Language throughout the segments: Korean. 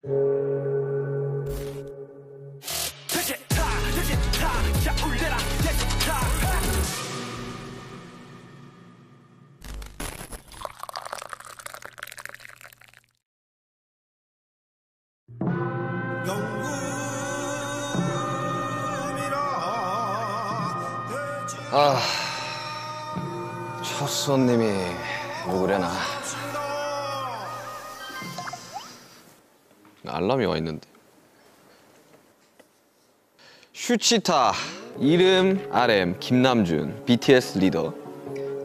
첫 손님이 누구려나? 알람이 와 있는데. 슈치타, 이름 RM, 김남준, BTS 리더.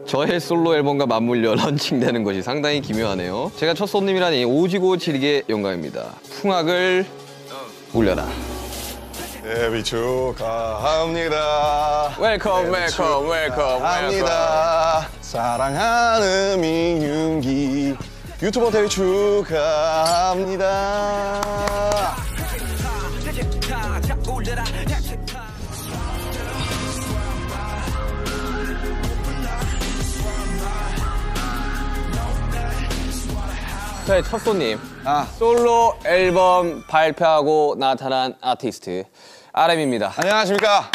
저의 솔로 앨범과 맞물려 런칭되는 것이 상당히 기묘하네요. 제가 첫 손님이라니 오지고 지리게 영광입니다. 풍악을 울려라. 데뷔 축하합니다. 웰컴, 웰컴, 웰컴, 합니다. 사랑하는 민윤기 유튜버 데뷔 축하합니다. 저의 첫 손님, 솔로 앨범 발표하고 나타난 아티스트 RM입니다. 안녕하십니까.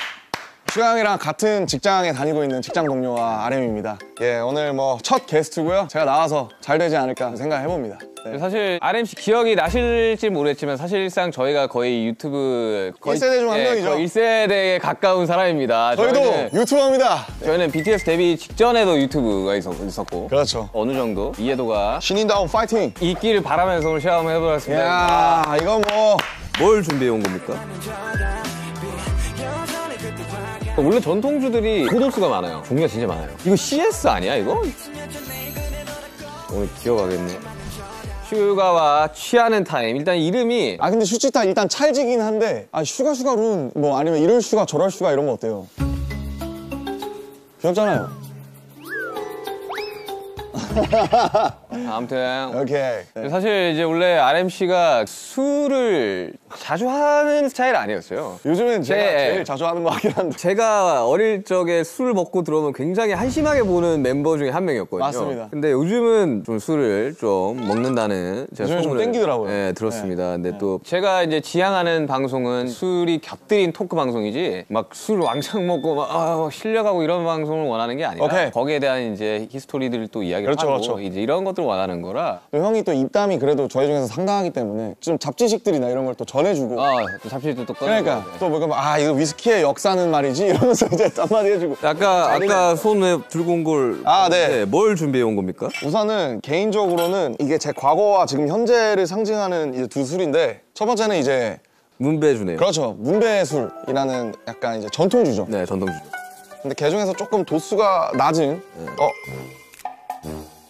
슈양이랑 같은 직장에 다니고 있는 직장 동료와 RM입니다. 예, 오늘 뭐 첫 게스트고요. 제가 나와서 잘 되지 않을까 생각해봅니다. 네. 사실 RM씨 기억이 나실지 모르겠지만 사실상 저희가 거의 유튜브 1세대 중 한 명이죠. 1세대에 가까운 사람입니다. 저희도 유튜버입니다. 저희는 BTS 데뷔 직전에도 유튜브가 있었고 그렇죠. 어느 정도 이해도가 신인다운 파이팅! 있기를 바라면서 오늘 시험해보겠습니다. 이야, 이거 뭐 뭘 준비해 온 겁니까? 원래 전통주들이 고도수가 많아요. 종류가 진짜 많아요. 이거 CS 아니야, 이거? 오늘 기억하겠네. 슈가와 취하는 타임. 일단 이름이 근데 슈치타 일단 찰지긴 한데 슈가룬 뭐 아니면 이럴 슈가 저럴 슈가 이런 거 어때요? 귀엽잖아요. 아무튼 오케이. 네. 사실 이제 원래 RM씨가 술을 자주 하는 스타일 아니었어요. 요즘엔 제가 제일 자주 하는 거 같긴 한데. 제가 어릴 적에 술을 먹고 들어오면 굉장히 한심하게 보는 멤버 중에 한 명이었거든요. 맞습니다. 근데 요즘은 좀 술을 좀 먹는다는 제가 요즘은 좀 땡기더라고요. 네, 들었습니다. 근데 또 제가 이제 지향하는 방송은 술이 곁들인 토크 방송이지 막 술 왕창 먹고 막 실려가고 이런 방송을 원하는 게 아니라 오케이. 거기에 대한 이제 히스토리들을 또 이야기를 하고 그렇죠. 이제 이런 것들을 원하는 거라. 형이 또 입담이 그래도 저희 중에서 상당하기 때문에 좀 잡지식들이나 이런 걸 또 전해주고. 또 잡지도 또 꺼내고. 그러니까 또 뭔가 이거 위스키의 역사는 말이지 이러면서 이제 한마디 해주고. 아까 손에 들고 온 걸. 네. 뭘 준비해 온 겁니까? 우선은 개인적으로는 이게 제 과거와 지금 현재를 상징하는 이제 두 술인데 첫 번째는 이제 문배주네요. 그렇죠. 문배술이라는 약간 이제 전통주죠. 네, 전통주죠. 근데 개 중에서 조금 도수가 낮은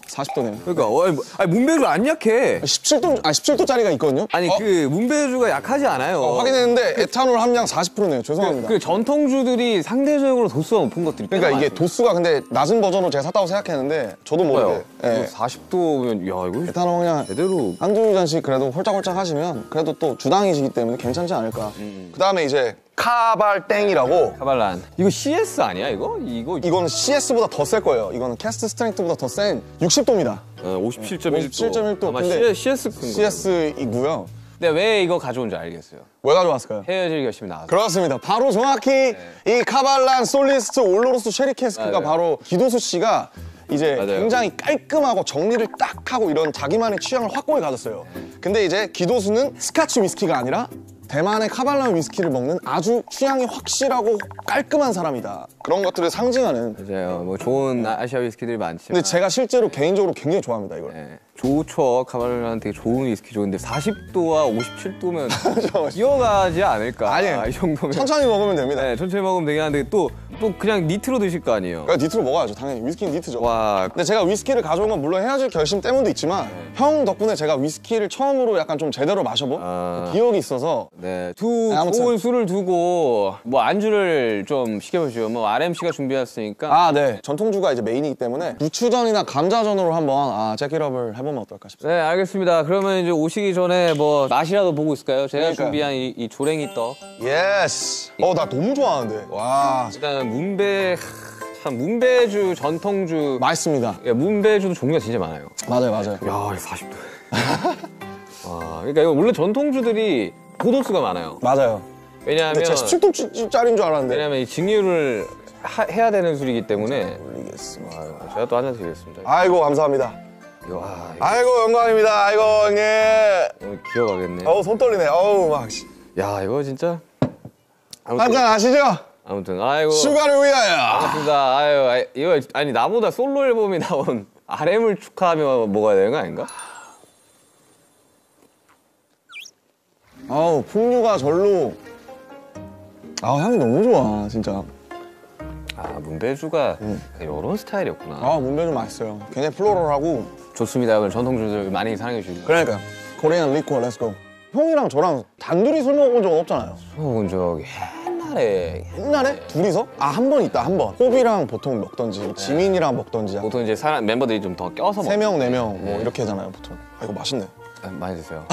40도네요. 그러니까 문배주 안 약해. 17도짜리가 있거든요. 아니 그 문배주가 약하지 않아요. 확인했는데 에탄올 함량 40%네요. 죄송합니다. 그 전통주들이 상대적으로 도수가 높은 것들이 그러니까 이게 도수가 근데 낮은 버전으로 제가 샀다고 생각했는데 저도 모르게 40도면 야 이거 에탄올 함량 제대로 한두 잔씩 그래도 홀짝홀짝 하시면 그래도 또 주당이시기 때문에 괜찮지 않을까. 그다음에 이제 카발땡이라고. 카발란. 이거 CS 아니야 이거? 이거는 CS보다 더 셀 거예요. 이거는 캐스트 스트렝스보다 더 센 60도입니다. 57.1도. 57.1도. 아마 근데 CS이고요. 근데 왜 이거 가져온지 알겠어요. 왜 가져왔을까요? 헤어질 결심이 나와서. 그렇습니다. 바로 정확히 이 카발란 솔리스트 올로로스 쉐리 캐스크가 바로 기도수 씨가 이제 굉장히 깔끔하고 정리를 딱 하고 이런 자기만의 취향을 확고히 가졌어요. 근데 이제 기도수는 스카치 위스키가 아니라 대만의 카발란 위스키를 먹는 아주 취향이 확실하고 깔끔한 사람이다. 그런 것들을 상징하는. 맞아요. 뭐 좋은 아시아 위스키들이 많지만. 근데 제가 실제로 개인적으로 굉장히 좋아합니다, 이걸. 네. 좋죠. 카발란 되게 좋은 위스키 좋은데 40도와 57도면 뛰어가지 않을까? 아니에요. 이 정도면. 천천히 먹으면 됩니다. 네, 천천히 먹으면 되긴 한데 또 그냥 니트로 드실 거 아니에요? 그러니까 니트로 먹어야죠, 당연히. 위스키는 니트죠. 와. 근데 제가 위스키를 가져온 건 물론 헤어질 결심 때문도 있지만 형 덕분에 제가 위스키를 처음으로 약간 좀 제대로 마셔본 기억이 있어서. 네, 아무튼. 좋은 술을 두고 뭐 안주를 좀 시켜보시죠. 뭐 RMC가 준비했으니까. 네. 전통주가 이제 메인이기 때문에 부추전이나 감자전으로 한번 재킷업을 해보면 어떨까 싶습니다. 네, 알겠습니다. 그러면 이제 오시기 전에 뭐 맛이라도 보고 있을까요? 제가 그러니까요. 준비한 이 조랭이 떡. 예스. 나 너무 좋아하는데. 와. 일단 참 문배주 전통주 맛있습니다. 문배주도 종류가 진짜 많아요. 맞아요. 야, 40도. 아, 그러니까 이거 원래 전통주들이 고도수가 많아요. 맞아요. 왜냐하면 근데 제가 17도짜리인 줄 알았는데. 왜냐하면 이 증류를 해야 되는 술이기 때문에. 올리겠습니다. 제가 또 한 잔 드리겠습니다. 아이고 감사합니다. 이거, 아이고 영광입니다. 아이고 형님. 오늘 기억하겠네. 어우 손 떨리네. 어우 막. 야, 이거 진짜. 한잔 하시죠. 아무튼 아이고. 슈가를 위하여. 반갑습니다. 아유, 이거 아니 나보다 솔로 앨범이 나온 RM을 축하하며 먹어야 되는 거 아닌가? 아우 풍류가 절로. 아 향이 너무 좋아 진짜. 아, 문배주가 이런 스타일이었구나. 아 문배주 맛있어요. 굉장히 플로럴하고. 좋습니다. 오늘 전통주들 많이 사랑해 주시고. 그러니까 코리안 리코 렛츠고. 형이랑 저랑 단둘이 술 먹어본 적은 없잖아요. 본 적이 옛날에 둘이서? 아 한 번 있다 한 번. 호비랑 보통 먹던지 지민이랑 먹던지. 보통 이제 멤버들이 좀 더 껴서 세 명, 네 명 뭐 이렇게 하잖아요 보통. 아 이거 맛있네. 많이 드세요.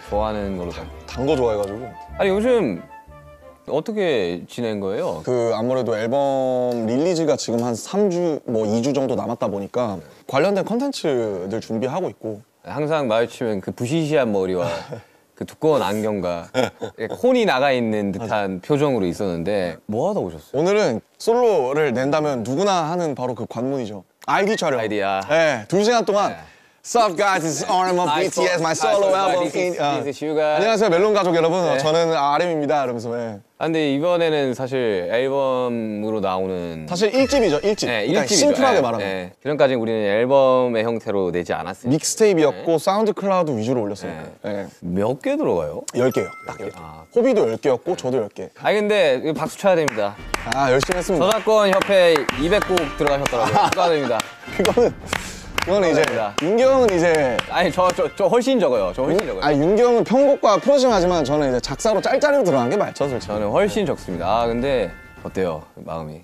좋아하는 걸로. 단 거 좋아해가지고. 아니 요즘 어떻게 지낸 거예요? 그 아무래도 앨범 릴리즈가 지금 한 3주, 뭐 2주 정도 남았다 보니까 관련된 컨텐츠들 준비하고 있고. 항상 마주치면 그 부시시한 머리와 그 두꺼운 안경과 콘이 나가 있는 듯한 표정으로 있었는데 뭐 하다 오셨어요? 오늘은 솔로를 낸다면 누구나 하는 바로 그 관문이죠. 아이디 촬영. 아이디야. 네, 2시간 동안 Sup guys, this is RM of BTS, my solo album. This is Suga. 안녕하세요 멜론 가족 여러분, 저는 RM입니다 이러면서. 아, 근데 이번에는 사실 앨범으로 나오는 사실 1집이죠, 1집. 네, 그러니까 1집이죠. 심플하게 말하면. 지금까지 우리는 앨범의 형태로 내지 않았어요. 믹스테이프였고 사운드 클라우드 위주로 올렸어요. 네. 몇 개 들어가요? 10개요, 딱 10개. 호비도 10개였고 저도 10개. 아니 근데 이거 박수 쳐야 됩니다. 아 열심히 했습니다. 저작권 협회 200곡 들어가셨더라고요. 축하드립니다. 그거는 이제 감사합니다. 윤경은 이제 아니 저 훨씬 적어요. 저 훨씬 적어요. 아니 윤경은 편곡과 프로징하지만 저는 이제 작사로 짤짤이로 들어간 게 맞죠, 솔직히. 저는 훨씬 적습니다. 아 근데 어때요 마음이?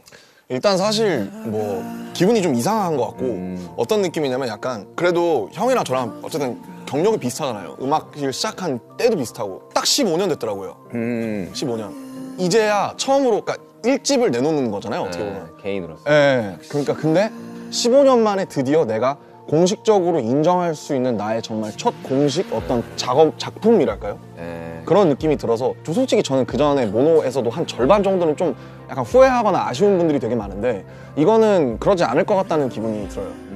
일단 사실 뭐 기분이 좀 이상한 것 같고 어떤 느낌이냐면 약간 그래도 형이랑 저랑 어쨌든 경력이 비슷하잖아요. 음악을 시작한 때도 비슷하고 딱 15년 됐더라고요. 15년. 이제야 처음으로 그러니까 1집을 내놓는 거잖아요, 어떻게 보면. 개인으로서. 예. 그러니까 근데 15년 만에 드디어 내가 공식적으로 인정할 수 있는 나의 정말 첫 공식 어떤 작품이랄까요? 그런 느낌이 들어서 솔직히 저는 그전에 모노에서도 한 절반 정도는 좀 약간 후회하거나 아쉬운 분들이 되게 많은데 이거는 그러지 않을 것 같다는 기분이 들어요.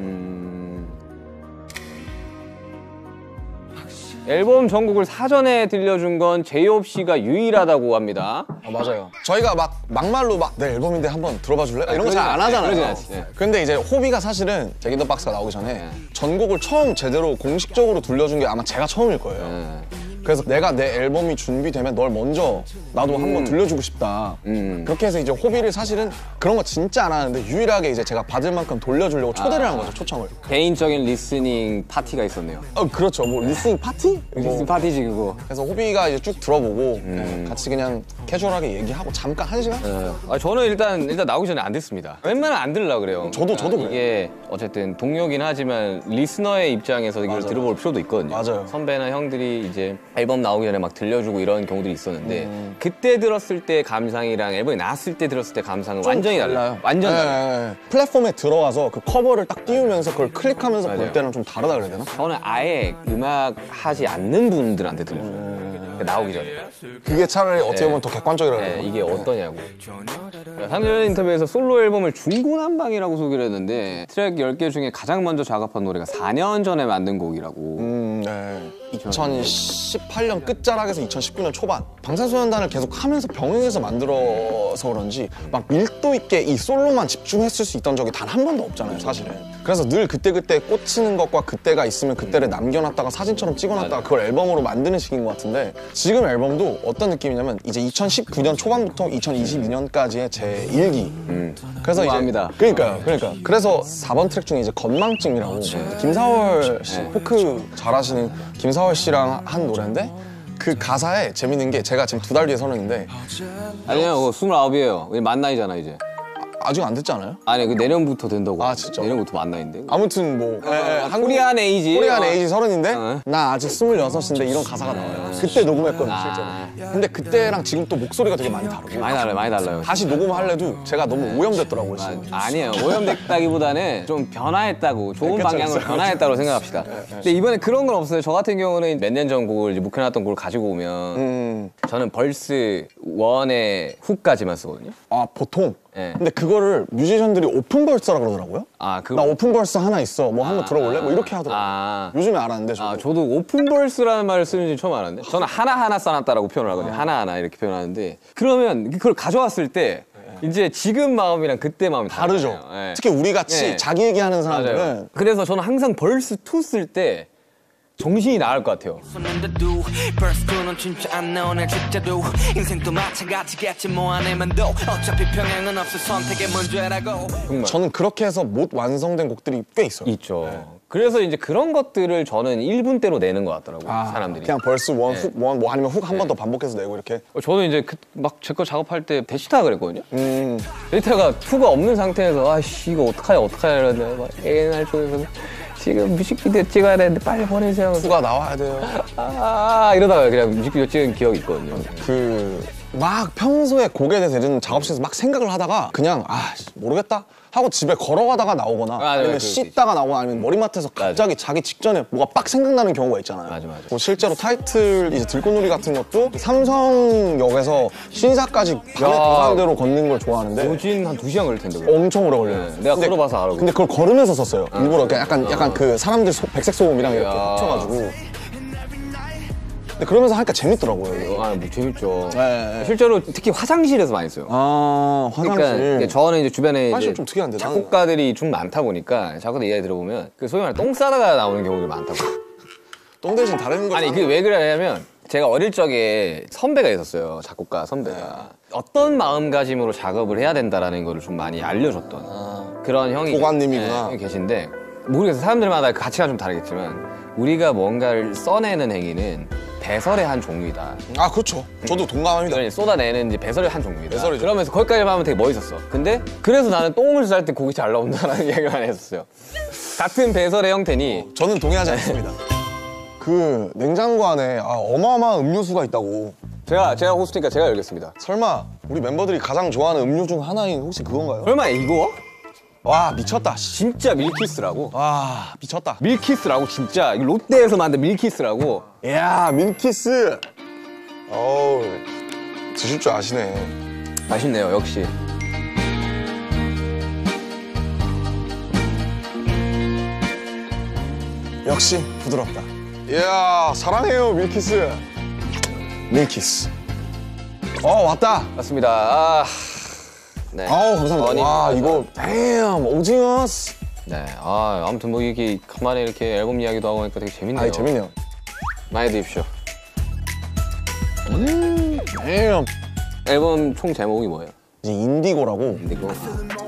앨범 전곡을 사전에 들려준 건 제이홉 씨가 유일하다고 합니다. 맞아요. 저희가 막말로 내 앨범인데 한번 들어봐 줄래? 이런 거 잘 안 하잖아요. 그러진 않지. 네. 근데 이제 호비가 사실은 잭인더 박스가 나오기 전에 전곡을 처음 제대로 공식적으로 들려준 게 아마 제가 처음일 거예요. 그래서 내가 내 앨범이 준비되면 널 먼저 나도 한번 들려주고 싶다. 그렇게 해서 이제 호비를 사실은 그런 거 진짜 안 하는데 유일하게 이제 제가 받을 만큼 돌려주려고 초대를 한 거죠, 초청을. 개인적인 리스닝 파티가 있었네요. 그렇죠. 뭐 리스닝 파티? 리스닝 파티지 그거. 그래서 호비가 이제 쭉 들어보고 같이 그냥 캐주얼하게 얘기하고 잠깐 1시간? 저는 일단 나오기 전에 안 듣습니다. 웬만하면 안 들으려고 그래요. 저도 그래요. 이게 어쨌든 동료긴 하지만 리스너의 입장에서 이걸 들어볼 필요도 있거든요. 맞아요. 선배나 형들이 이제 앨범 나오기 전에 막 들려주고 이런 경우들이 있었는데 그때 들었을 때 감상이랑 앨범이 나왔을 때 들었을 때 감상은 완전히 달라요. 완전 달라요. 플랫폼에 들어와서 그 커버를 딱 띄우면서 그걸 클릭하면서 볼 때는 좀 다르다 그래야 되나? 저는 아예 음악 하지 않는 분들한테 들려줘요. 나오기 전에. 그게 차라리 어떻게 보면 더 객관적이라고 해야 되나? 이게 어떠냐고. 상전 인터뷰에서 솔로 앨범을 중구난방이라고 소개를 했는데 트랙 10개 중에 가장 먼저 작업한 노래가 4년 전에 만든 곡이라고. 네. 2018년 끝자락에서 2019년 초반 방탄소년단을 계속 하면서 병행해서 만들어서 그런지 막 밀도 있게 이 솔로만 집중했을 수 있던 적이 단 한 번도 없잖아요, 사실은. 그래서 늘 그때그때 꽂히는 것과 그때가 있으면 그때를 남겨놨다가 사진처럼 찍어놨다가 그걸 앨범으로 만드는 식인 것 같은데 지금 앨범도 어떤 느낌이냐면 이제 2019년 초반부터 2022년까지의 제 일기. 그래서 우아합니다. 이제 그러니까 그래서 4번 트랙 중에 이제 건망증이라고 김사월 씨 포크 잘하시는 김사월 씨랑 한 노래인데 그 가사에 재밌는 게 제가 지금 2달 뒤에 서른인데 아니요, 29이에요. 우리 만 나이잖아 이제. 아직 안 됐지 않아요? 아니 그 내년부터 된다고. 아, 진짜? 내년부터 만나인데. 아무튼 뭐 코리안 에이지. 코리안 에이지 30인데 나 아직 26인데 이런 가사가 나와요. 그때 녹음했거든요 실제로. 근데 그때랑 지금 또 목소리가 되게 많이 다르고 많이 달라요. 다시 녹음할래도 제가 너무 오염됐더라고요 지금. 아니에요. 오염됐다기보다는 좀 변화했다고, 좋은 그쵸, 방향으로 그쵸, 변화했다고 생각합시다. 근데 이번에 그런 건 없어요. 저 같은 경우는 몇 년 전 곡을 이제 묵혀놨던 곡을 가지고 오면 저는 벌스 1의 훅까지만 쓰거든요. 아 보통. 네. 근데 그거를 뮤지션들이 오픈 벌스라 그러더라고요. 아, 나 오픈 벌스 하나 있어. 뭐 한번 들어볼래? 뭐 이렇게 하더라고요. 아. 요즘에 알았는데 저도. 저도 오픈 벌스라는 말을 쓰는지 처음 알았는데 저는 하나하나 써놨다라고 표현을 하거든요. 하나하나 이렇게 표현하는데 그러면 그걸 가져왔을 때 이제 지금 마음이랑 그때 마음이 다르죠. 다르잖아요. 네. 특히 우리 같이 네. 자기 얘기하는 맞아요. 사람들은 그래서 저는 항상 벌스 2 쓸 때 정신이 나갈 것 같아요. 벌스는 진짜 안 나오네 진짜로 인생도 마찬가지겠지 뭐 안 해만도 어차피 평행은 없어 선택의 문제라고. 정말 저는 그렇게 해서 못 완성된 곡들이 꽤 있어요. 있죠. 그래서 이제 그런 것들을 저는 1분대로 내는 것 같더라고요. 사람들이. 그냥 벌스 원, 훅 원, 뭐 아니면 훅 한 번 더 반복해서 내고 이렇게. 저는 이제 막 제 거 작업할 때 데시타 그랬거든요. 데시타가 2가 없는 상태에서 아씨 이거 어떡하냐 이러는데 막 A&R 쪽에서 지금 뮤직비디오 찍어야 되는데 빨리 보내세요. 후가 나와야 돼요. 이러다가 그냥 뮤직비디오 찍은 기억이 있거든요. 막 평소에 곡에 대해서 예전 작업실에서 막 생각을 하다가 그냥 모르겠다 하고 집에 걸어가다가 나오거나 아니면 씻다가 나오거나 아니면 머리맡에서 갑자기 자기 직전에 뭐가 빡 생각나는 경우가 있잖아요. 맞아. 뭐 실제로 타이틀 이제 들꽃놀이 같은 것도 삼성역에서 신사까지 밤에 도산대로 걷는 걸 좋아하는데 오진 한 2시간 걸릴 텐데. 그거. 엄청 오래 걸려요. 네, 내가 걸어봐서 알아. 근데 그걸 걸으면서 썼어요. 일부러 약간 그 사람들 백색 소음이랑 이렇게 합쳐가지고. 근데 그러면서 하니까 재밌더라고요. 이거. 뭐 재밌죠. 네. 실제로 특히 화장실에서 많이 써요. 화장실. 그러니까 저는 이제 주변에 화장실 이제 좀 특이한데, 나는. 작곡가들이 좀 많다 보니까 작곡가 이야기 들어보면 그 소위 말해 똥 싸다가 나오는 경우들이 많다고. 똥 대신 다른 걸. 아니 그게 왜 그러냐면 제가 어릴 적에 선배가 있었어요. 작곡가 선배가. 어떤 마음가짐으로 작업을 해야 된다라는 거를 좀 많이 알려줬던 그런 형이 보관님이구나. 계신데 모르겠어요. 사람들마다 그 가치가 좀 다르겠지만 우리가 뭔가를 써내는 행위는 배설의 한 종류이다. 그렇죠. 저도 동감합니다. 그러니 쏟아내는 이제 배설의 한 종류이다. 배설이죠. 그러면서 거기까지만 하면 되게 멋있었어. 근데 그래서 나는 똥을 쌀 때 곡이 잘 나온다라는 얘기만 했었어요. 같은 배설의 형태니 저는 동의하지 않습니다. 그 냉장고 안에 어마어마한 음료수가 있다고. 제가 호스트니까 제가 열겠습니다. 설마 우리 멤버들이 가장 좋아하는 음료 중 하나인 혹시 그건가요? 설마 이거? 와 미쳤다. 씨. 진짜 밀키스라고. 와 미쳤다. 밀키스라고 진짜 이거 롯데에서 만든 밀키스라고. 이야 밀키스. 어우 드실 줄 아시네. 맛있네요 역시. 역시 부드럽다. 이야 사랑해요 밀키스. 밀키스. 왔다. 맞습니다. 네. 감사합니다. 와 이거 뱀 오징어스. 네. 아무튼 뭐 이렇게 간만에 이렇게 앨범 이야기도 하고 하니까 되게 재밌네요. 재밌네요. 많이 드십시오. 뱀. 앨범 총 제목이 뭐예요? 이제 인디고라고.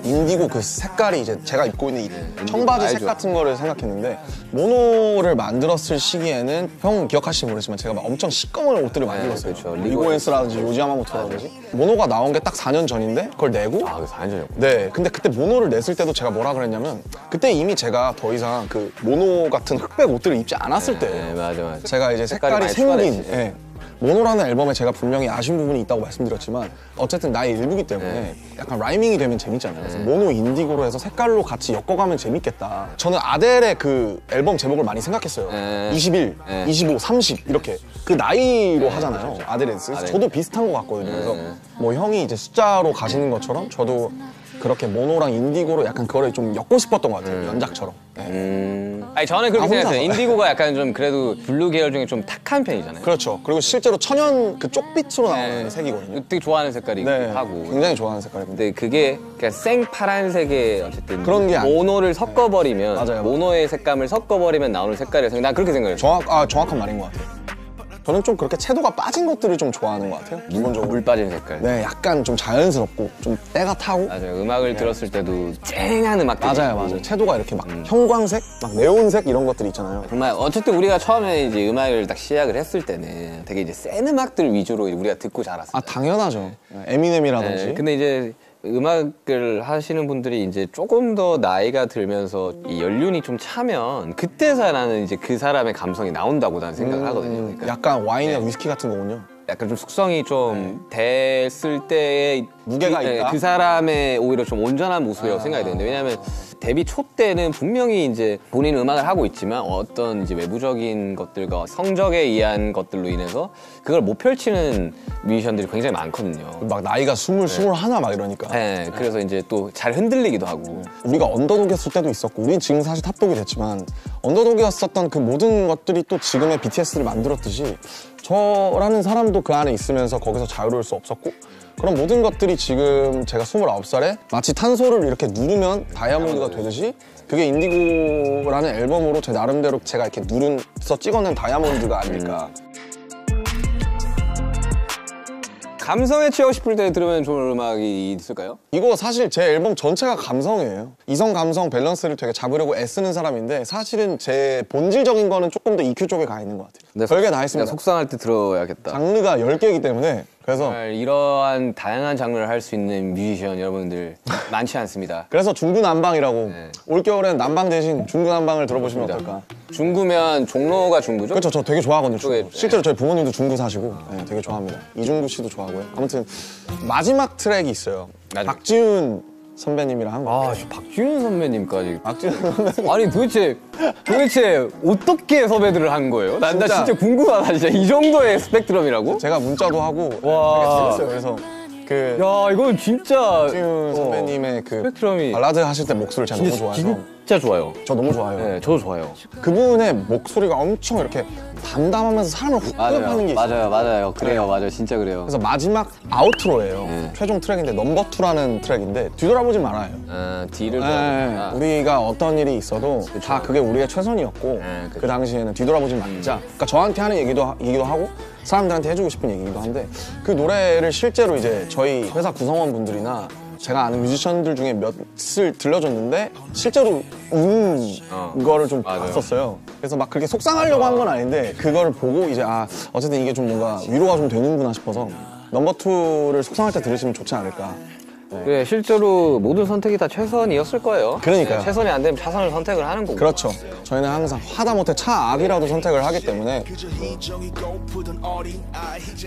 인디고 그 색깔이 이제 제가 입고 있는 이 청바지 색 알죠. 같은 거를 생각했는데 모노를 만들었을 시기에는 형 기억하실지 모르겠지만 제가 막 엄청 시꺼먼 옷들을 많이 입었어요. 그렇죠. 리고엔스라든지 요지야마모토라든지 모노가 나온 게 딱 4년 전인데 그걸 내고 그래서 안전해요. 네 근데 그때 모노를 냈을 때도 제가 뭐라 그랬냐면 그때 이미 제가 더 이상 그 모노 같은 흑백 옷들을 입지 않았을 때예요. 네, 맞아. 제가 이제 색깔이 많이 생긴 추가됐지. 모노라는 앨범에 제가 분명히 아쉬운 부분이 있다고 말씀드렸지만 어쨌든 나의 일부기 때문에 약간 라이밍이 되면 재밌잖아요. 그래서 모노 인디고로 해서 색깔로 같이 엮어가면 재밌겠다. 저는 아델의 그 앨범 제목을 많이 생각했어요. 21, 25, 30 이렇게 그 나이로 하잖아요. 아델의. 그래서 저도 비슷한 것 같거든요. 그래서 뭐 형이 이제 숫자로 가시는 것처럼 저도 그렇게 모노랑 인디고로 약간 그거를 좀 엮고 싶었던 것 같아요. 연작처럼. 아니 저는 그렇게 생각했어요. 혼자서. 인디고가 약간 좀 그래도 블루 계열 중에 좀 탁한 편이잖아요. 그렇죠. 그리고 실제로 천연 그 쪽빛으로 나오는 색이거든요. 되게 좋아하는 색깔이기도 네, 하고. 굉장히 좋아하는 색깔입니다. 근데 그게 그냥 생 파란색의 어쨌든 그런 게 모노를 섞어버리면 맞아요. 모노의 색감을 섞어버리면 나오는 색깔이라서 난 그렇게 생각해요. 정확한 말인 것 같아요. 저는 좀 그렇게 채도가 빠진 것들을 좀 좋아하는 것 같아요. 기본적으로. 물 빠진 색깔. 네, 약간 좀 자연스럽고 좀 때가 타고. 맞아요. 음악을 들었을 때도 쨍한 음악들. 맞아요. 채도가 이렇게 막 형광색, 막 네온색 이런 것들 있잖아요. 정말 어쨌든 우리가 처음에 이제 음악을 딱 시작을 했을 때는 되게 이제 센 음악들 위주로 우리가 듣고 자랐어요. 당연하죠. 에미넴이라든지. 근데 이제 음악을 하시는 분들이 이제 조금 더 나이가 들면서 이 연륜이 좀 차면 그때서야 나는 이제 그 사람의 감성이 나온다고 나는 생각을 하거든요. 그러니까 약간 와인이나 위스키 같은 거군요. 약간 좀 숙성이 좀 됐을 때의 무게가 있다? 그 사람의 오히려 좀 온전한 모습이라고 생각이 되는데, 왜냐하면 데뷔 초 때는 분명히 이제 본인 음악을 하고 있지만 어떤 이제 외부적인 것들과 성적에 의한 것들로 인해서 그걸 못 펼치는 뮤지션들이 굉장히 많거든요. 막 나이가 21 막 이러니까. 네, 그래서 이제 또 잘 흔들리기도 하고. 우리가 언더독이었을 때도 있었고, 우린 지금 사실 탑독이 됐지만 언더독이었었던 그 모든 것들이 또 지금의 BTS를 만들었듯이 저라는 사람도 그 안에 있으면서 거기서 자유로울 수 없었고, 그런 모든 것들이 지금 제가 29살에 마치 탄소를 이렇게 누르면 다이아몬드가 되듯이 그게 인디고라는 앨범으로 제 나름대로 제가 이렇게 누른서 찍어낸 다이아몬드가 아닐까. 감성에 취하고 싶을 때 들으면 좋은 음악이 있을까요? 이거 사실 제 앨범 전체가 감성이에요. 이성 감성 밸런스를 되게 잡으려고 애쓰는 사람인데 사실은 제 본질적인 거는 조금 더 EQ 쪽에 가 있는 것 같아요. 별게 다 있습니다. 속상할 때 들어야겠다. 장르가 10개이기 때문에 그래서 정말 이러한 다양한 장르를 할 수 있는 뮤지션 여러분들 많지 않습니다. 그래서 중구난방이라고 올겨울엔 난방 대신 중구난방을 들어보시면 어떨까. 중구면 종로가 중구죠? 그렇죠. 저 되게 좋아하거든요. 중구. 그쪽에, 실제로 저희 부모님도 중구 사시고 되게 좋아합니다. 이중구 씨도 좋아하고요. 아무튼 마지막 트랙이 있어요. 박지훈 선배님이랑 한 거. 아, 저 박지훈 선배님까지. 박지훈 선배님. 아니 도대체 어떻게 섭외들을 한 거예요? 나 진짜. 진짜 궁금하다. 진짜 이 정도의 스펙트럼이라고? 제가 문자도 하고 와. 되게 재밌어요. 그래서 그 야, 이건 진짜 박지훈 선배님의 그 스펙트럼이 발라드 하실 때 목소리를 제가 너무 좋아해서 진짜 좋아요. 저 너무 좋아해요. 네, 저도 좋아요. 그분의 목소리가 엄청 이렇게 담담하면서 사람을 훅 끌어파는 게 있어요. 맞아요. 그래요, 맞아요. 진짜 그래요. 그래서 마지막 아우트로예요. 최종 트랙인데 넘버 2라는 트랙인데 뒤돌아보지 말아요. 뒤를 네, 우리가 어떤 일이 있어도 다 그게 우리의 최선이었고 그쵸. 그 당시에는 뒤돌아보지 말자. 그러니까 저한테 하는 얘기도 하고 사람들한테 해주고 싶은 얘기기도 한데 그 노래를 실제로 이제 저희 회사 구성원분들이나 제가 아는 뮤지션들 중에 몇을 들려줬는데 실제로 우는 거를 좀 봤었어요. 그래서 막 그렇게 속상하려고 한 건 아닌데 그거를 보고 이제 어쨌든 이게 좀 뭔가 위로가 좀 되는구나 싶어서 넘버 2를 속상할 때 들으시면 좋지 않을까. 네, 실제로 모든 선택이 다 최선이었을 거예요. 그러니까요. 네, 최선이 안 되면 차선을 선택을 하는 거고. 그렇죠. 저희는 항상 하다못해 차악이라도 선택을 하기 때문에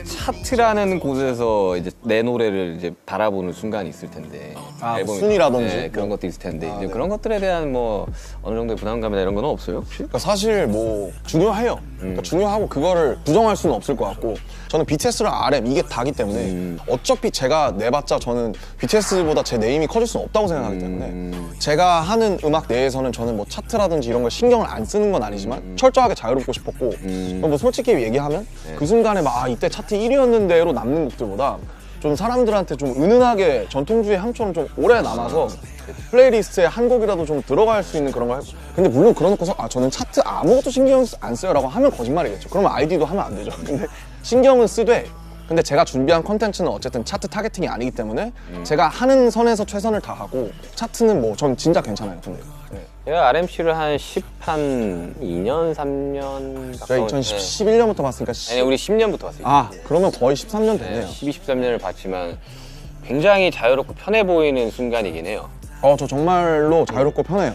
차트라는 곳에서 이제 내 노래를 이제 바라보는 순간이 있을 텐데. 앨범이- 순위라든지 네, 그런 것도 있을 텐데. 이제 그런 것들에 대한 뭐 어느 정도의 부담감이나 이런 건 없어요, 혹시? 그러니까 사실 뭐 중요해요. 그러니까 중요하고 그거를 부정할 수는 없을 것 같고 저는 BTS랑 RM 이게 다기 때문에 어차피 제가 내봤자 저는 BTS보다 제 네임이 커질 수는 없다고 생각하기 때문에 제가 하는 음악 내에서는 저는 뭐 차트라든지 이런 걸 신경을 안 쓰는 건 아니지만 철저하게 자유롭고 싶었고 뭐 솔직히 얘기하면 그 순간에 막 이때 차트 1위였는데로 남는 곡들보다 좀 사람들한테 좀 은은하게 전통주의 향처럼 좀 오래 남아서 플레이리스트에 한 곡이라도 좀 들어갈 수 있는 그런 걸 근데 물론 그러놓고서 저는 차트 아무것도 신경 안 써요 라고 하면 거짓말이겠죠. 그러면 아이디도 하면 안 되죠. 근데 신경은 쓰되 근데 제가 준비한 컨텐츠는 어쨌든 차트 타겟팅이 아니기 때문에 제가 하는 선에서 최선을 다하고 차트는 뭐 전 진짜 괜찮아요. 근데 제가 RMC를 한 2년, 3년 제가 2011년부터 봤으니까 아니, 우리 10년부터 봤어요. 그러면 거의 13년 됐네요. 12, 13년을 봤지만 굉장히 자유롭고 편해 보이는 순간이긴 해요. 저 정말로 자유롭고 편해요.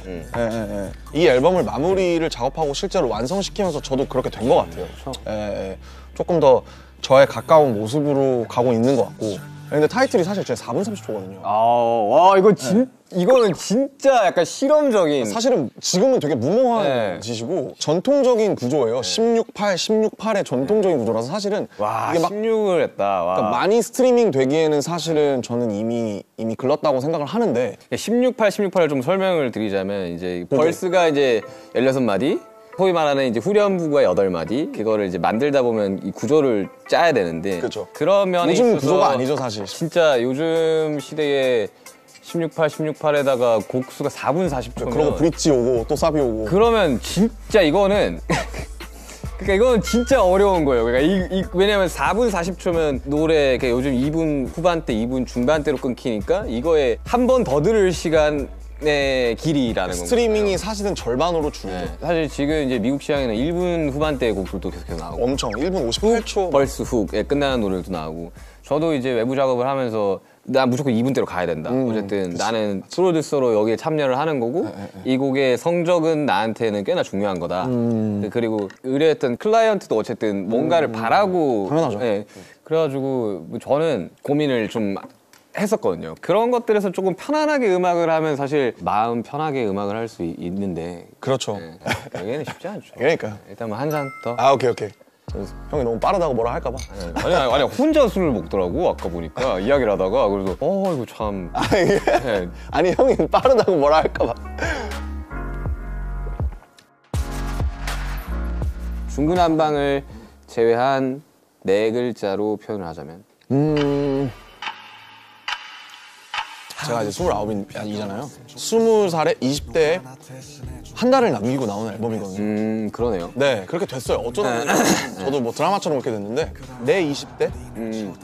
이 앨범을 마무리를 작업하고 실제로 완성시키면서 저도 그렇게 된 것 같아요. 조금 더 저에 가까운 모습으로 가고 있는 것 같고. 근데 타이틀이 사실 제 4분 30초거든요. 와, 이거는 진짜 약간 실험적인. 사실은 지금은 되게 무모한 짓이고 전통적인 구조예요. 16:8, 16:8의 전통적인 구조라서 사실은 와, 이게 막 16을 했다. 와. 그러니까 많이 스트리밍 되기에는 사실은 저는 이미 글렀다고 생각을 하는데 16:8, 16:8을 좀 설명을 드리자면 이제 벌스가 이제 16마디, 소위 말하는 이제 후렴부가 8마디, 그거를 이제 만들다 보면 이 구조를 짜야 되는데 그쵸. 그런 면에 요즘 있어서 구조가 아니죠 사실. 진짜 요즘 시대에 16:8, 16:8에다가 곡수가 4분 40초면 그러고 브릿지 오고 또 사비 오고 그러면 진짜 이거는 그러니까 이건 진짜 어려운 거예요. 그러니까 왜냐면 4분 40초면 노래 요즘 2분 후반대, 2분 중반대로 끊기니까 이거에 한 번 더 들을 시간을 스트리밍의 길이라는 건가요? 스트리밍이 사실은 절반으로 줄고 네. 사실 지금 이제 미국 시장에는 1분 후반대 곡들도 계속 나오고 엄청 1분 58초 벌스 훅에 끝나는 노래도 나오고 저도 이제 외부 작업을 하면서 나 무조건 2분대로 가야 된다. 어쨌든 나는 프로듀서로 여기에 참여를 하는 거고 이 곡의 성적은 나한테는 꽤나 중요한 거다. 그리고 의뢰했던 클라이언트도 어쨌든 뭔가를 바라고 당연하죠. 예. 그래가지고 저는 고민을 좀 했었거든요. 그런 것들에서 조금 편안하게 음악을 하면 사실 마음 편하게 음악을 할 수 있는데 그렇죠. 여기는 쉽지 않죠. 그러니까요. 일단 뭐 한 잔 더. 아 오케이 형이 너무 빠르다고 뭐라 할까 봐 아니 혼자 술을 먹더라고 아까 보니까 이야기를 하다가 그래서 이거 참 네. 아니 형이 빠르다고 뭐라 할까 봐 중구난방을 제외한 네 글자로 표현을 하자면 제가 이제 29이잖아요 20살에 20대에 한 달을 남기고 나오는 앨범이거든요 그러네요. 네 그렇게 됐어요 어쩌다 보니까 저도 뭐 드라마처럼 그렇게 됐는데 내 20대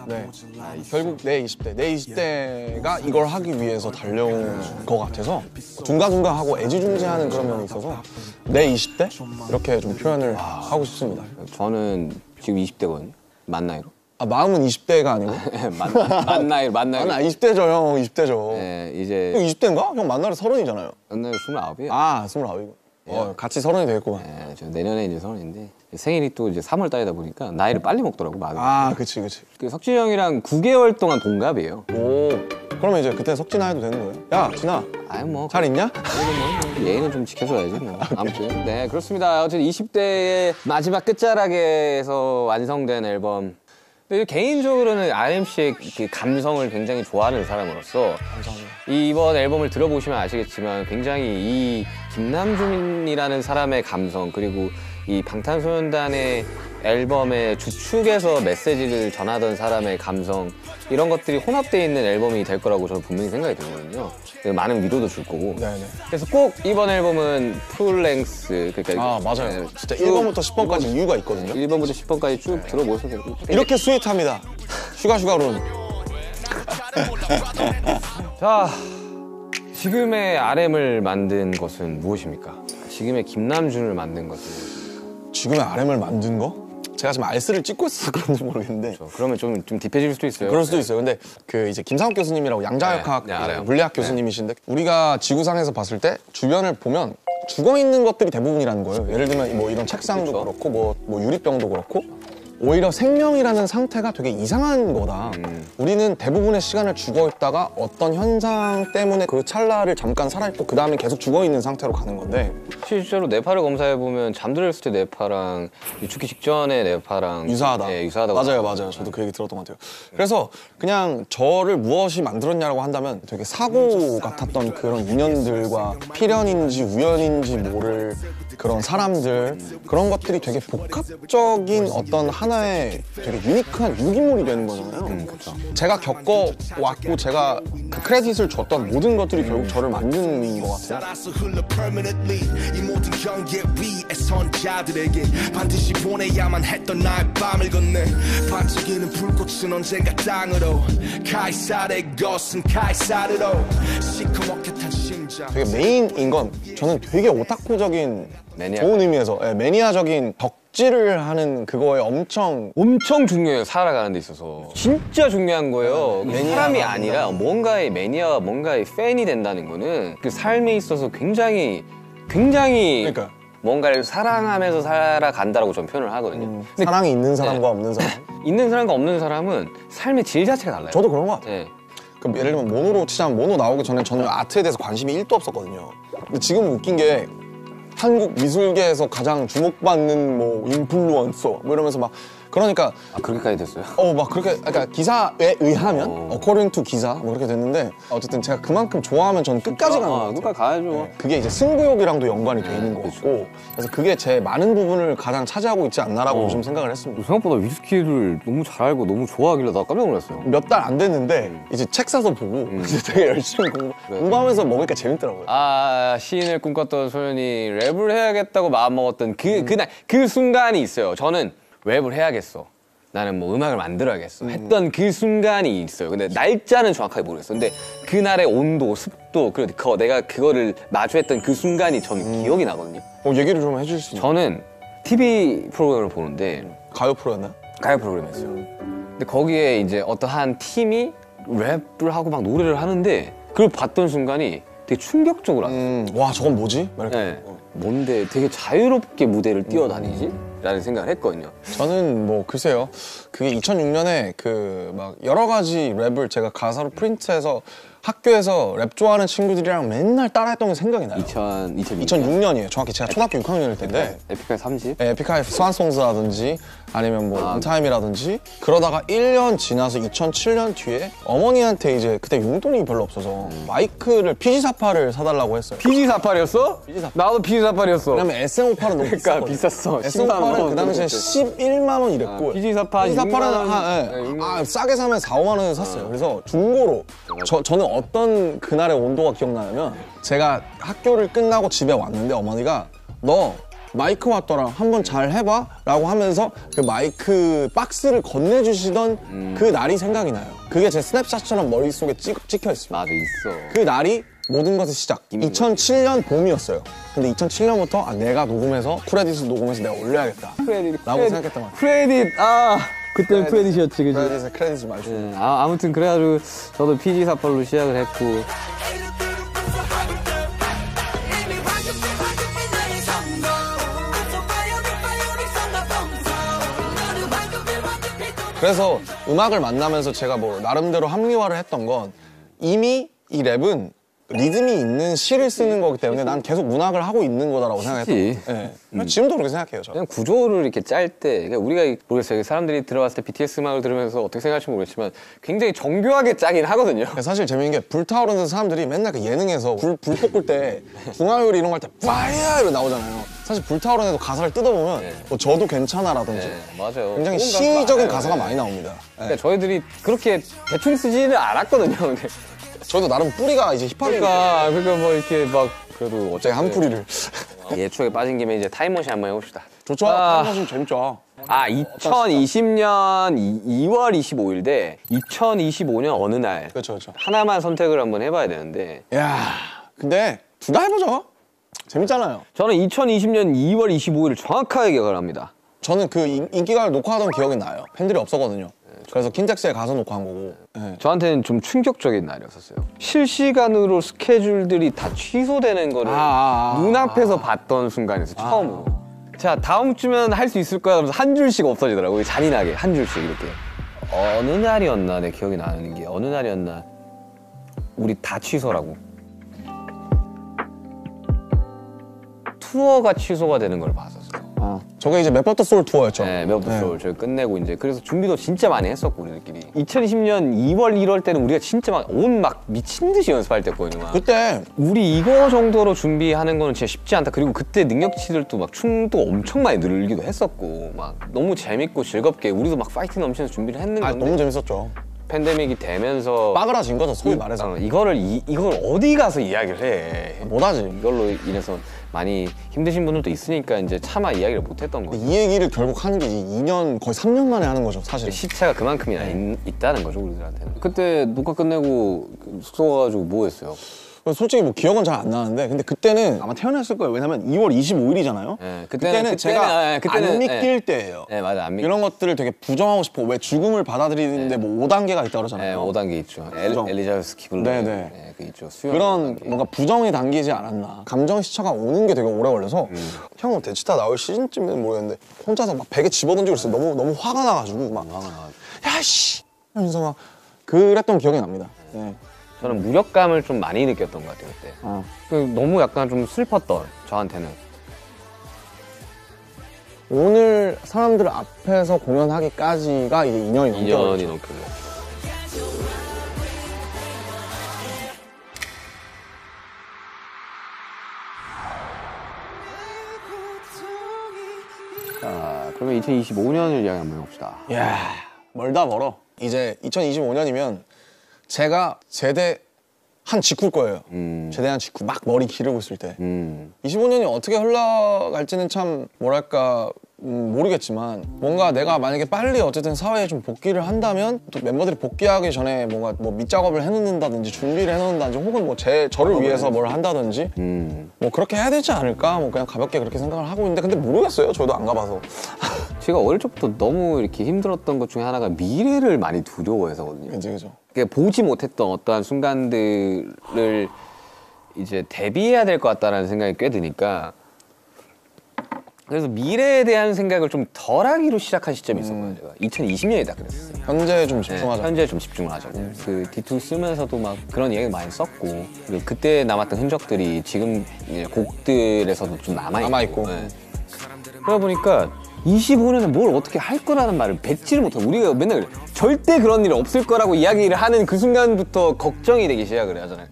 네 결국 내 20대가 이걸 하기 위해서 달려온 것 같아서 둥가둥가 하고 애지중지하는 그런 면이 있어서 내 20대 이렇게 좀 표현을 하고 싶습니다. 저는 지금 20대거든요. 만 나이로. 아 마음은 20대가 아니고 만 나이로. 아 20대죠 형 20대죠. 네, 이제 형 20대인가? 형 만나러 30이잖아요. 만 나이 29이에요. 아 29이고. 같이 30이 되겠구만. 네, 저 내년에 이제 30인데 생일이 또 이제 3월 달이다 보니까 나이를 빨리 먹더라고 마음이. 아 그치. 그 석진이 형이랑 9개월 동안 동갑이에요. 오 그러면 이제 그때 석진아 해도 되는 거예요? 야 진아 아유 뭐 잘 있냐? 예의는 좀 지켜줘야지 뭐. 아무튼 네 그렇습니다. 어쨌든 20대의 마지막 끝자락에서 완성된 앨범. 근데 개인적으로는 RMC의 그 감성을 굉장히 좋아하는 사람으로서 이번 앨범을 들어보시면 아시겠지만 굉장히 이 김남준이라는 사람의 감성 그리고 이 방탄소년단의 앨범의 주축에서 메시지를 전하던 사람의 감성 이런 것들이 혼합되어 있는 앨범이 될 거라고 저는 분명히 생각이 들거든요. 많은 위로도 줄 거고. 네네. 그래서 꼭 이번 앨범은 풀랭스 그러니까 아 맞아요. 네, 진짜 1번부터 10번까지 이유가 있거든요. 1번부터 10번까지 쭉 들어보셔도 되고. 이렇게 스윗합니다. 슈가룬. 자, 지금의 RM을 만든 것은 무엇입니까? 지금의 김남준을 만든 것은 지금의 RM을 만든 거? 제가 지금 알스를 찍고 있어서 그런지 모르겠는데 그러면 좀 딥해질 수도 있어요. 그럴 수도 있어요. 근데 그 이제 김상욱 교수님이라고 양자역학 네, 알아요. 물리학 교수님이신데 우리가 지구상에서 봤을 때 주변을 보면 죽어 있는 것들이 대부분이라는 거예요. 예를 들면 뭐 이런 책상도 그렇죠. 그렇고 뭐 유리병도 그렇고 오히려 생명이라는 상태가 되게 이상한 거다. 우리는 대부분의 시간을 죽어 있다가 어떤 현상 때문에 그 찰나를 잠깐 살아있고 그 다음에 계속 죽어 있는 상태로 가는 건데 실제로 뇌파를 검사해 보면 잠들었을 때 뇌파랑 죽기 직전의 뇌파랑 유사하다. 네, 유사하다고. 맞아요. 저도 그 얘기 들었던 것 같아요. 그래서 그냥 저를 무엇이 만들었냐고 한다면 되게 사고 같았던 그런 인연들과 필연인지 우연인지 모를 그런 사람들 그런 것들이 되게 복합적인 어떤 하나의 되게 유니크한 유기물이 되는 거잖아요. 그렇죠. 제가 겪어왔고 제가 그 크레딧을 줬던 모든 것들이 결국 저를 만드는 것 같아요. 따라서 흘러 permanently 이 모든 경계 위에 선 자들에게 반드시 보내야만 했던 나의 밤을 건네 반짝이는 불꽃은 언젠가 땅으로 카이사르의 것은 카이사르로 시커멓게 탄 심장 되게 메인인 건 저는 되게 오타쿠적인 매니아. 좋은 의미에서 매니아적인 덕질을 하는 그거에 엄청 중요해요. 살아가는 데 있어서 진짜 중요한 거예요. 사람이 아니라 뭔가의 매니아와 뭔가의 팬이 된다는 거는 그 삶에 있어서 굉장히 그러니까요. 뭔가를 사랑하면서 살아간다라고 저는 표현을 하거든요. 근데 사랑이 있는 사람과 없는 사람. 있는 사람과 없는 사람은 삶의 질 자체가 달라요. 저도 그런 것 같아요. 네. 그럼 예를 들면 모노로 치자면 모노 나오기 전에 저는 아트에 대해서 관심이 1도 없었거든요. 근데 지금 웃긴 게 한국 미술계에서 가장 주목받는 뭐 인플루언서 뭐 이러면서 막 그러니까 그렇게까지 됐어요? 막 그렇게 그러니까 기사에 의하면 according to 기사 뭐 그렇게 됐는데 어쨌든 제가 그만큼 좋아하면 저는 끝까지 가는 것 같아요. 끝까지 가야죠. 그게 이제 승부욕이랑도 연관이 돼 있는 것 같고 그래서 그게 제 많은 부분을 가장 차지하고 있지 않나라고 요즘 생각을 했습니다. 생각보다 위스키를 너무 잘 알고 너무 좋아하길래 나 깜짝 놀랐어요. 몇 달 안 됐는데 이제 책 사서 보고 이제 되게 열심히 공부하면서 먹으니까 재밌더라고요. 시인을 꿈꿨던 소년이 랩을 해야겠다고 마음먹었던 그날 그 순간이 있어요. 저는 랩을 해야겠어. 나는 뭐 음악을 만들어야겠어 했던 그 순간이 있어요. 근데 날짜는 정확하게 모르겠어. 근데 그날의 온도, 습도, 그리고 내가 그거를 마주했던 그 순간이 저는 기억이 나거든요. 얘기를 좀 해주실 수 있나요? 저는 TV 프로그램을 보는데 가요 프로였나요? 가요 프로그램이었어요. 근데 거기에 이제 어떤 한 팀이 랩을 하고 막 노래를 하는데 그걸 봤던 순간이 되게 충격적으로 왔어요. 와 저건 뭐지? 막 이렇게. 네. 뭔데 되게 자유롭게 무대를 뛰어다니지? 라는 생각을 했거든요. 저는 뭐 글쎄요. 그게 2006년에 그 막 여러 가지 랩을 제가 가사로 프린트해서 학교에서 랩 좋아하는 친구들이랑 맨날 따라했던 게 생각이 나요. 2006년이에요. 정확히 제가 초등학교 6학년일 텐데. 에픽하이 30? 네, 에픽하이 스완송스라든지 아니면 뭐 인타임이라든지 그러다가 1년 지나서 2007년 뒤에 어머니한테 이제 그때 용돈이 별로 없어서 마이크를 PG48을 사달라고 했어요. PG48이었어? 나도 PG48이었어. 왜냐면 SM58은 너무 그러니까 비쌌거든. 비쌌어. SM58은 그 당시에 11만 원 이랬고 PG48 PG48은 싸게 사면 4, 5만 원에 샀어요. 그래서 중고로 저는 어떤 그날의 온도가 기억나냐면 제가 학교를 끝나고 집에 왔는데 어머니가 너 마이크 왔더라 한번 잘 해봐 라고 하면서 그 마이크 박스를 건네주시던 그 날이 생각이 나요. 그게 제 스냅샷처럼 머릿속에 찍혀 있습니다. 맞아, 있어. 그 날이 모든 것의 시작. 2007년 봄이었어요. 근데 2007년부터 내가 녹음해서 크레딧을 녹음해서 내가 올려야겠다 라고 생각했던 것 같아요. 크레딧, 그때는 크레딧이었지, 그지? 크레딧을 많이 줘. 아무튼 그래가지고 저도 PG48로 시작을 했고. 그래서 음악을 만나면서 제가 뭐 나름대로 합리화를 했던 건 이미 이 랩은 리듬이 있는 시를 쓰는 거기 때문에 난 계속 문학을 하고 있는 거다라고 생각했던 거예요. 네. 지금도 그렇게 생각해요. 저. 그냥 구조를 이렇게 짤 때, 그러니까 우리가 모르겠어요. 사람들이 들어봤을 때 BTS 음악을 들으면서 어떻게 생각할지 모르겠지만 굉장히 정교하게 짜긴 하거든요. 사실 재밌는 게 불타오르는 사람들이 맨날 그 예능에서 불 볶을 때 중화요리 이런 거 할 때 파이어 이러 나오잖아요. 사실 불타오르는 애도 가사를 뜯어보면 뭐 저도 괜찮아라든지 맞아요. 굉장히 시적인 가사가 많이 나옵니다. 그러니까 저희들이 그렇게 대충 쓰지는 않았거든요. 근데 저도 나름 뿌리가 이제 힙합이니까 그러니까 뭐 이렇게 막 그래도 어차피 한 뿌리를 예초에 빠진 김에 이제 타임머신 한번 해봅시다. 좋죠. 타임머신 재밌죠. 2020년 2월 25일 대 2025년 어느 날. 그렇죠. 하나만 선택을 한번 해봐야 되는데. 야, 근데 둘 다 해보죠. 재밌잖아요. 저는 2020년 2월 25일을 정확하게 기억을 합니다. 저는 그 인기가를 녹화하던 기억이 나요. 팬들이 없었거든요. 그래서 킨텍스에 가서 녹화한 거고. 네. 저한테는 좀 충격적인 날이었어요. 실시간으로 스케줄들이 다 취소되는 거를 눈앞에서 봤던 순간이었어요. 처음으로. 자, 다음 주면 할 수 있을 거야 하면서 한 줄씩 없어지더라고요. 잔인하게 한 줄씩 이렇게. 어느 날이었나 내 기억이 나는 게 어느 날이었나 우리 다 취소라고. 투어가 취소가 되는 걸 봤었어요. 저게 이제 맵버터 소울 투어였죠. 네, 맵버터 소울 저희 끝내고 이제 그래서 준비도 진짜 많이 했었고 우리들끼리. 2020년 2월 1월 때는 우리가 진짜 막 미친 듯이 연습할 때였거든요. 막. 그때 우리 이거 정도로 준비하는 거는 진짜 쉽지 않다. 그리고 그때 능력치들도 막 춤도 엄청 많이 늘기도 했었고 막 너무 재밌고 즐겁게 우리도 막 파이팅 넘치면서 준비를 했는 건데 너무 재밌었죠. 팬데믹이 되면서 빠그라진 거죠, 소위 말해서. 이걸 어디 가서 이야기를 해. 못하지. 이걸로 인해서 많이 힘드신 분들도 있으니까 이제 차마 이야기를 못했던 거죠. 이 얘기를 결국 하는 게 2년, 거의 3년 만에 하는 거죠, 사실. 시차가 그만큼이나 있다는 거죠, 우리들한테는. 그때 녹화 끝내고 숙소 가가지고 뭐 했어요? 솔직히 뭐 기억은 잘 안 나는데 근데 그때는 아마 태어났을 거예요. 왜냐면 2월 25일이잖아요. 네, 그때는 제가 안 믿길 때예요. 네, 맞아. 안 믿길. 이런 것들을 되게 부정하고 싶어. 왜 죽음을 받아들이는데 뭐 5단계가 있다고 그러잖아요. 네, 5단계 있죠. 엘리자베스 키블러. 네네. 그 있죠. 그런 뭔가 부정이 담기지 않았나. 감정 시차가 오는 게 되게 오래 걸려서 형은 대치타 나올 시즌쯤에는 모르겠는데 혼자서 막 베개 집어던지고 그랬어요. 너무 화가 나가지고 막 야씨 하면서 막 그랬던 기억이 납니다. 네. 저는 무력감을 좀 많이 느꼈던 것 같아요 그때. 너무 약간 좀 슬펐던 저한테는. 오늘 사람들 앞에서 공연하기까지가 이제 2년이 넘게 걸렸죠. 2년이 넘게 걸렸죠. 자, 그러면 2025년을 이야기 한번 해봅시다. 이야, 멀다 멀어. 이제 2025년이면 제가 제대한 직후일 거예요. 제대한 직후, 막 머리 기르고 있을 때. 25년이 어떻게 흘러갈지는 참 뭐랄까 모르겠지만 뭔가 내가 만약에 빨리 어쨌든 사회에 좀 복귀를 한다면 또 멤버들이 복귀하기 전에 뭔가 뭐 밑작업을 해놓는다든지 준비를 해놓는다든지 혹은 뭐 저를 위해서 뭘 한다든지 뭐 그렇게 해야 되지 않을까 뭐 그냥 가볍게 그렇게 생각을 하고 있는데 근데 모르겠어요. 저도 안 가봐서. 제가 어릴 적부터 너무 이렇게 힘들었던 것 중에 하나가 미래를 많이 두려워해서거든요. 그죠. 보지 못했던 어떠한 순간들을 이제 대비해야 될 것 같다는 생각이 꽤 드니까 그래서 미래에 대한 생각을 좀 덜하기로 시작한 시점이 있었거든요. 제가 2020년에 딱 그랬어요. 현재에 좀 집중하자. 현재에 좀 집중을 하자. 그 D2 쓰면서도 막 그런 얘기 많이 썼고 그리고 그때 남았던 흔적들이 지금 이제 곡들에서도 좀 남아있고. 네. 그러다 보니까 25년에 뭘 어떻게 할 거라는 말을 뱉지를 못하고 우리가 맨날 절대 그런 일은 없을 거라고 이야기를 하는 그 순간부터 걱정이 되기 시작을 하잖아요.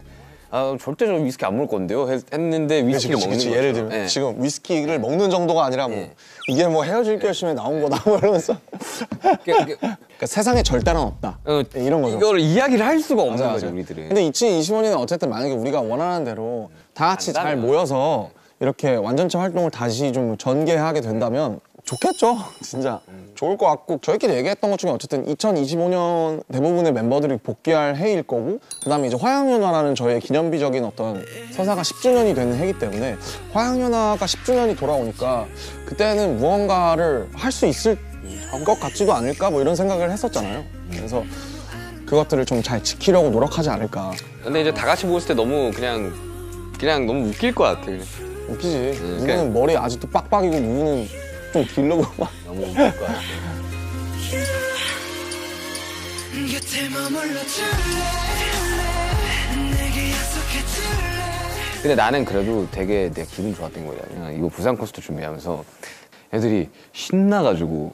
아, 절대 저 위스키 안 먹을 건데요? 했는데 위스키를 먹는 거죠. 예를 들면 네. 지금 위스키를 먹는 정도가 아니라 뭐 이게 뭐 헤어질 결심에 나온 거다 뭐 이러면서 그러니까 세상에 절대는 없다. 이런 거죠. 이거를 이야기를 할 수가 없는 맞아, 거죠, 맞아. 우리들은. 근데 2025년에 어쨌든 만약에 우리가 원하는 대로 다 같이 잘 모여서 이렇게 완전체 활동을 다시 좀 전개하게 된다면 좋겠죠. 진짜 좋을 것 같고 저희끼리 얘기했던 것 중에 어쨌든 2025년 대부분의 멤버들이 복귀할 해일 거고 그다음에 이제 화양연화라는 저의 기념비적인 어떤 서사가 10주년이 되는 해이기 때문에 화양연화가 10주년이 돌아오니까 그때는 무언가를 할 수 있을 것 같지도 않을까 뭐 이런 생각을 했었잖아요. 그래서 그것들을 좀 잘 지키려고 노력하지 않을까. 근데 이제 다 같이 모였을 때 너무 그냥 너무 웃길 것 같아. 그냥. 웃기지. 누구는 머리 아직도 빡빡이고 누구는 좀 길르고 막. 너무 웃길 것 같아. 근데 나는 그래도 되게 내가 기분 좋았던 거야. 이거 부산 콘서트 준비하면서 애들이 신나가지고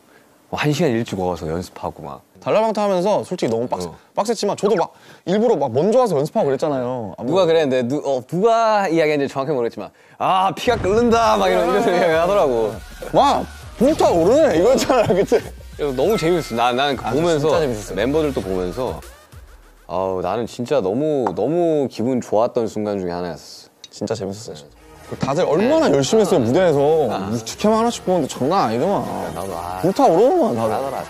1시간 일찍 와서 연습하고 막. 달라방타 하면서 솔직히 너무 빡셌지만 저도 막 일부러 막 먼저 와서 연습하고 그랬잖아요. 누가 그랬는데 누가 이야기했는지 정확히 모르겠지만 아 피가 끓는다 막 이런 이야기 하더라고. 막 불타오르네 이거잖아 그때. 너무 재밌었어. 나는 보면서 진짜 재밌었어요. 멤버들도 보면서 나는 진짜 너무 기분 좋았던 순간 중에 하나였어. 진짜 재밌었어요. 다들 얼마나 열심히 했어요 무대에서. 직캠 하나씩 보는데 장난 아니더만. 나도 불타오르더만 다들. 잘하더라.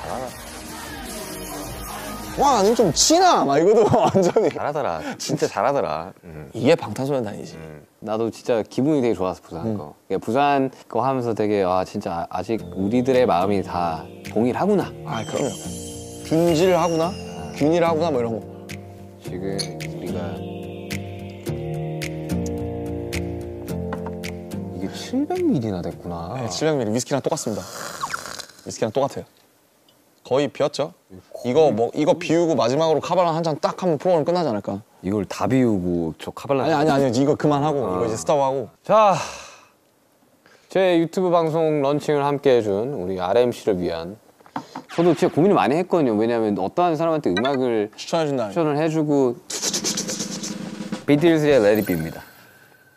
와 아니 좀 치나 막 이거도 완전히. 잘하더라. 진짜 잘하더라. 이게 방탄소년단이지. 나도 진짜 기분이 되게 좋았어 부산 거. 부산 거 하면서 되게 진짜 아직 우리들의 마음이 다 동일하구나. 아 그럼요. 균질하구나, 균일하구나 뭐 이런 거. 지금 우리가 이게 700ml나 됐구나. 네, 700ml 위스키랑 똑같습니다. 위스키랑 똑같아요. 거의 비었죠? 이거 비우고 마지막으로 카발란 한 잔 딱 하면 프로그램 끝나지 않을까? 이걸 다 비우고 저 카발란 아니 이거 그만하고 이거 이제 스탑하고. 자, 제 유튜브 방송 런칭을 함께 해준 우리 RMC를 위한 저도 진짜 고민을 많이 했거든요. 왜냐면 어떠한 사람한테 음악을 추천해준다. 추천을 해주고 비틀즈의 Let It Be입니다.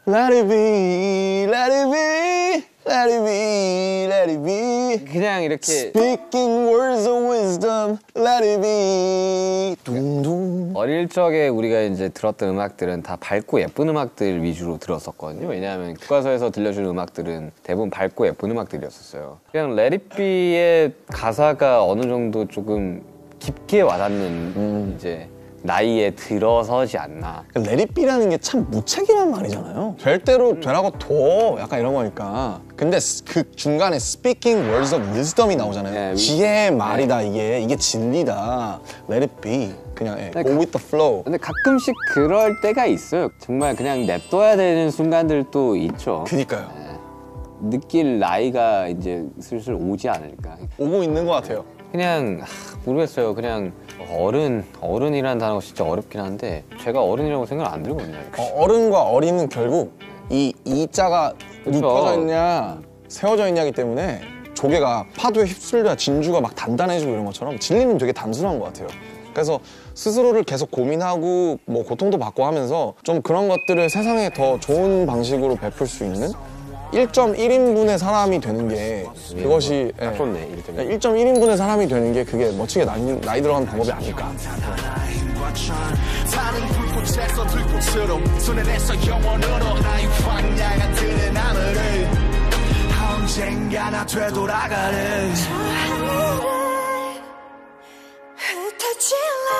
Let it be, let it be, let it be, let it be. 그냥 이렇게 Speaking words of wisdom, let it be. 둥둥. 어릴 적에 우리가 이제 들었던 음악들은 다 밝고 예쁜 음악들 위주로 들었었거든요. 왜냐하면 교과서에서 들려주는 음악들은 대부분 밝고 예쁜 음악들이었었어요. 그냥 Let It Be의 가사가 어느 정도 조금 깊게 와닿는 이제 나이에 들어서지 않나. Let it be라는 게 참 무책임한 말이잖아요. 될 대로 되라고 둬. 약간 이런 거니까. 근데 그 중간에 speaking words of wisdom이 나오잖아요. 지혜의 말이다 이게 진리다. Let it be. 그냥 go with the flow. 근데 가끔씩 그럴 때가 있어요. 정말 그냥 냅둬야 되는 순간들도 있죠. 그니까요. 느낄 나이가 이제 슬슬 오지 않을까. 오고 있는 것 같아요. 그냥 모르겠어요. 그냥 어른이라는 단어가 진짜 어렵긴 한데 제가 어른이라고 생각 안 들거든요. 어른과 어린은 결국 이 이자가 눕혀져 있냐 세워져 있냐기 때문에 조개가 파도에 휩쓸려 진주가 막 단단해지고 이런 것처럼 진리는 되게 단순한 것 같아요. 그래서 스스로를 계속 고민하고 뭐 고통도 받고 하면서 좀 그런 것들을 세상에 더 좋은 방식으로 베풀 수 있는 1.1인분의 사람이 되는 게 그것이 딱 좋네. 1.1인분의 사람이 되는 게 그게 멋지게 나이 들어가는 방법이 아닐까. 타는 불꽃에서 들꽃으로 손에 내서 영원으로 나의 황야가 드는 하늘을 언젠가 나 되돌아가네 저 하늘에 흩어질래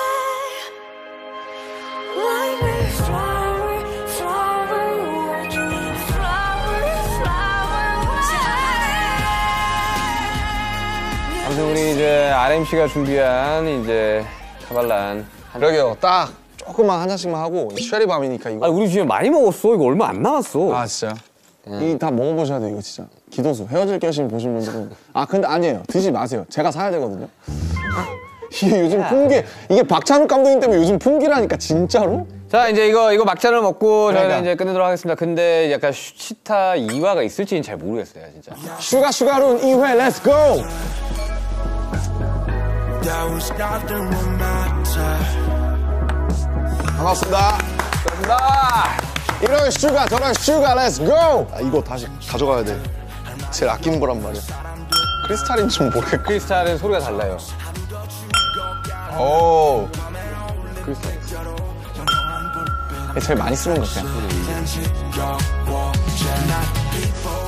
Like a flower, flower, flower, flower. 아무튼 우리 이제 RMC가 준비한 이제 카발란. 그러게요. 딱 조금만 한 잔씩만 하고 쉐리밤이니까 이거. 아 우리 집에 많이 먹었어. 이거 얼마 안 남았어. 아 진짜요? 이 다 먹어보셔야 돼요 이거 진짜. 기도수 헤어질 결심 보신 분들은 아 근데 아니에요. 드시지 마세요. 제가 사야 되거든요. 이게 요즘 풍기 이게 박찬욱 감독님 때문에 요즘 풍기라니까 진짜로? 자 이제 이거 막잔을 먹고 저희는 그러니까. 이제 끝내도록 하겠습니다. 근데 약간 치타 2화가 있을지는 잘 모르겠어요 진짜. 슈가룬 2회 렛츠 고! That was nothing will matter 반갑습니다. 감사합니다. 이런 슈가 저런 슈가 렛츠 고! 아, 이거 다시 가져가야 돼. 제일 아끼는 거란 말이야. 크리스탈인 줄 모르겠고. 크리스탈은 소리가 달라요. 오. 제일 많이 쓰는 것 같아요. 지겨워 not before